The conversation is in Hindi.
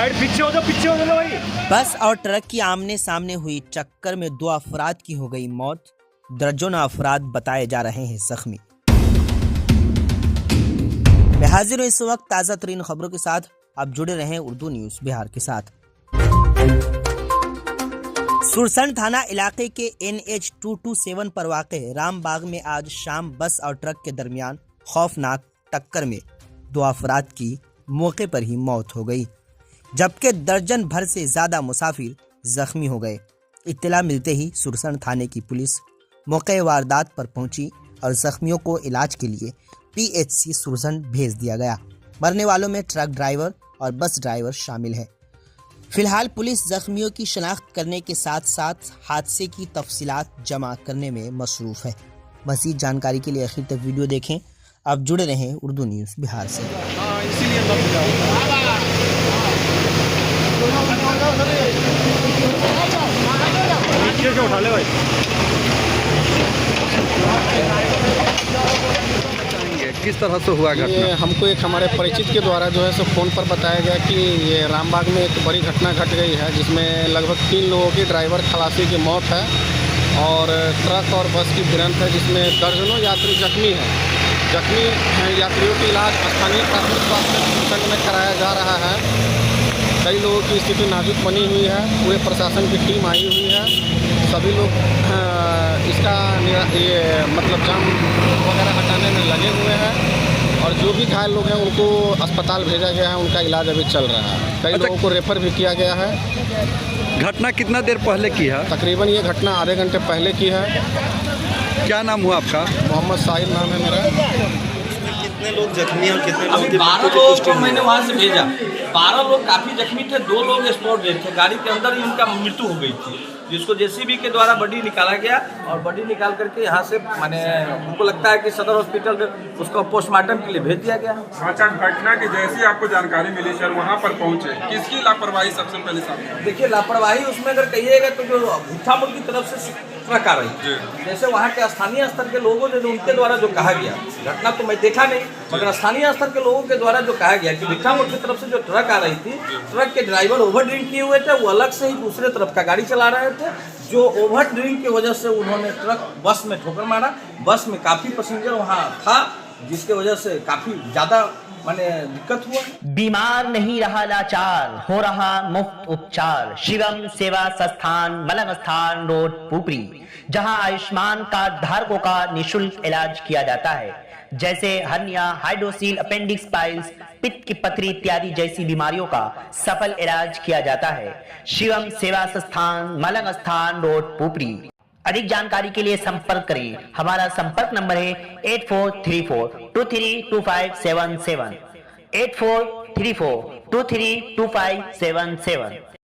साइड पीछे हो जाओ भाई। बस और ट्रक की आमने सामने हुई टक्कर में 2 अफराद की हो गई मौत, दर्जनों अफराद बताए जा रहे हैं जख्मी। मैं हाजिर हूं इस वक्त ताज़ा तरीन खबरों के साथ। आप जुड़े रहें उर्दू न्यूज बिहार के साथ। सुरसंड थाना इलाके के NH 227 पर वाक़े रामबाग में आज शाम बस और ट्रक के दरमियान खौफनाक टक्कर में 2 अफराद की मौके पर ही मौत हो गई, जबकि दर्जन भर से ज्यादा मुसाफिर जख्मी हो गए। इत्तला मिलते ही सुरसंड थाने की पुलिस मौके वारदात पर पहुंची और जख्मियों को इलाज के लिए PHC सुरसंड भेज दिया गया। मरने वालों में ट्रक ड्राइवर और बस ड्राइवर शामिल है। फिलहाल पुलिस जख्मियों की शनाख्त करने के साथ साथ हादसे की तफसीलात जमा करने में मसरूफ है। मज़ीद जानकारी के लिए आखिर तक वीडियो देखें। आप जुड़े रहें उर्दू न्यूज़ बिहार से। उठा ले भाई। किस तरह से हुआ घटना? ये हमको एक हमारे परिचित के द्वारा जो है सो फ़ोन पर बताया गया कि ये रामबाग में एक बड़ी घटना घट गई है, जिसमें लगभग 3 लोगों की ड्राइवर खलासी की मौत है और ट्रक और बस की भिड़ंत है, जिसमें दर्जनों यात्री जख्मी हैं। जख्मी यात्रियों का इलाज स्थानीय प्राथमिक स्वास्थ्य केंद्र में कराया जा रहा है। कई लोगों की स्थिति नाजुक बनी हुई है। पूरे प्रशासन की टीम आई हुई है। सभी लोग इसका ये मतलब जाम वगैरह हटाने में लगे हुए हैं और जो भी घायल लोग हैं उनको अस्पताल भेजा गया है। उनका इलाज अभी चल रहा है। कई लोगों को रेफर भी किया गया है। घटना कितना देर पहले की है? तकरीबन ये घटना आधे घंटे पहले की है। क्या नाम हुआ आपका? मोहम्मद साहिल नाम है मेरा। कितने लोग जख्मी और कितने लोग? 12 लोगों को मैंने वहाँ से भेजा। 12 लोग काफ़ी जख्मी थे, 2 लोग स्पॉट डेड थे। गाड़ी के अंदर ही उनका मृत्यु हो गई थी, जिसको JCB के द्वारा बॉडी निकाला गया और बॉडी निकाल करके यहाँ से माने उनको लगता है कि सदर हॉस्पिटल उसको पोस्टमार्टम के लिए भेज दिया गया। अच्छा, घटना की जैसी आपको जानकारी मिली सर, वहाँ पर पहुँचे, किसकी लापरवाही सबसे पहले सामने? देखिए, लापरवाही उसमें अगर कहिएगा तो जो भुट्टा मुड़ की तरफ से ट्रक आ रही है, जैसे वहाँ के स्थानीय स्तर के लोगों ने उनके द्वारा जो कहा गया, घटना तो मैं देखा नहीं, मगर स्थानीय स्तर के लोगों के द्वारा जो कहा गया कि भुट्टा मुड़ की तरफ से जो ट्रक आ रही थी, ट्रक के ड्राइवर ओवर ड्रिंक किए हुए थे। वो अलग से ही दूसरे तरफ का गाड़ी चला रहे थे, जो ओवर ड्रिंक की वजह से उन्होंने ट्रक बस में ठोकर मारा। बस में काफ़ी पैसेंजर वहाँ था, जिसके वजह से काफ़ी ज़्यादा माने दिक्कत हुआ। बीमार नहीं रहा लाचार, हो रहा मुफ्त उपचार। शिवम सेवा संस्थान, मलंग स्थान रोड, पुपरी, जहां आयुष्मान कार्ड धारकों का निःशुल्क इलाज किया जाता है, जैसे हर्निया, हाइड्रोसील, अपेंडिक्स, पाइल्स, पित्त की पथरी इत्यादि जैसी बीमारियों का सफल इलाज किया जाता है। शिवम सेवा संस्थान, मलंग स्थान रोड, पुपरी। अधिक जानकारी के लिए संपर्क करें। हमारा संपर्क नंबर है 8434232577, 8434232577।